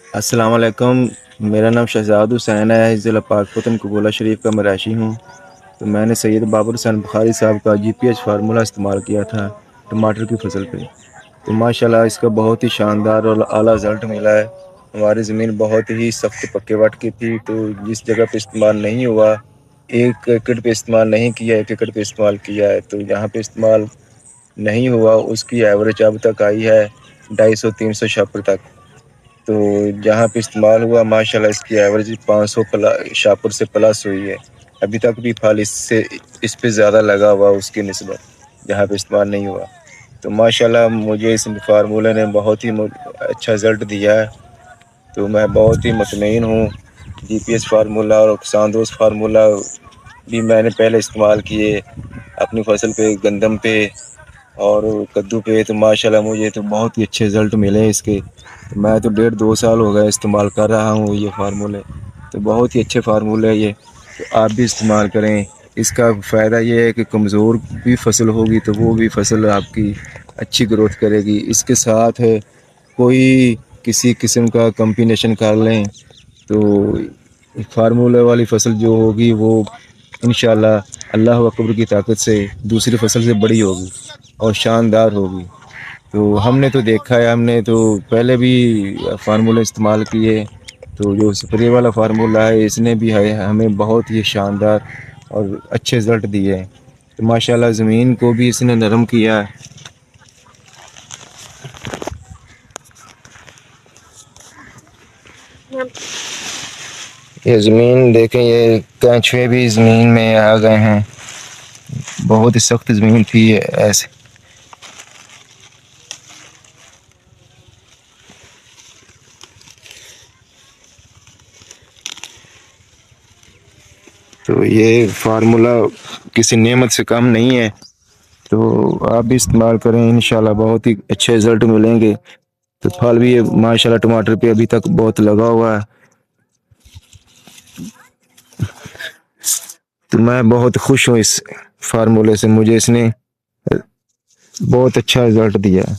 अस्सलाम वालेकुम। मेरा नाम शहजाद हुसैन है। ज़िला पाकपतन कबूला शरीफ का मैं रहायशी हूँ। तो मैंने सैयद बाबर हुसैन बुखारी साहब का जीपीएच फार्मूला इस्तेमाल किया था टमाटर की फसल पे। तो माशाल्लाह इसका बहुत ही शानदार और आला रिज़ल्ट मिला है। हमारी ज़मीन बहुत ही सख्त पक्के वट की थी, तो जिस जगह पे इस्तेमाल नहीं हुआ, 1 एकड़ पे इस्तेमाल नहीं किया, 1 एकड़ पे इस्तेमाल किया है। तो जहाँ पे इस्तेमाल नहीं हुआ उसकी एवरेज अब तक आई है 250-300 शापर तक। तो जहाँ पे इस्तेमाल हुआ माशाल्लाह इसकी एवरेज 500 शापर से प्लस हुई है। अभी तक भी फल इससे इस पे ज़्यादा लगा हुआ उसकी निस्बत जहाँ पे इस्तेमाल नहीं हुआ। तो माशाल्लाह मुझे इस फार्मूले ने बहुत ही अच्छा रिज़ल्ट दिया है। तो मैं बहुत ही मुतमईन हूँ। जीपीएस फार्मूला और किसान दोस्त फार्मूला भी मैंने पहले इस्तेमाल किए अपनी फसल पे, गंदम पे और कद्दू पे। तो माशाल्लाह मुझे तो बहुत ही अच्छे रिज़ल्ट मिले हैं इसके। तो मैं तो 1.5-2 साल हो गए इस्तेमाल कर रहा हूँ ये फार्मूले। तो बहुत ही अच्छे फार्मूले हैं ये, तो आप भी इस्तेमाल करें। इसका फ़ायदा ये है कि कमज़ोर भी फसल होगी तो वो भी फसल आपकी अच्छी ग्रोथ करेगी। इसके साथ कोई किसी किस्म का कॉम्बिनेशन कर लें तो फार्मूले वाली फसल जो होगी वो इंशाल्लाह अल्लाह अकबर की ताकत से दूसरी फसल से बड़ी होगी और शानदार होगी। तो हमने तो देखा है, हमने तो पहले भी फार्मूले इस्तेमाल किए। तो जो स्प्रे वाला फार्मूला है इसने भी है हमें बहुत ही शानदार और अच्छे रिज़ल्ट दिए हैं। तो माशाल्लाह ज़मीन को भी इसने नरम किया है। ये ज़मीन देखें, ये केंचुए भी ज़मीन में आ गए हैं। बहुत ही सख्त ज़मीन थी ये ऐसे। तो ये फार्मूला किसी नेमत से कम नहीं है। तो आप भी इस्तेमाल करें, इंशाल्लाह बहुत ही अच्छे रिज़ल्ट मिलेंगे। तो फल भी ये माशाल्लाह टमाटर पे अभी तक बहुत लगा हुआ है। तो मैं बहुत खुश हूँ इस फार्मूले से, मुझे इसने बहुत अच्छा रिज़ल्ट दिया है।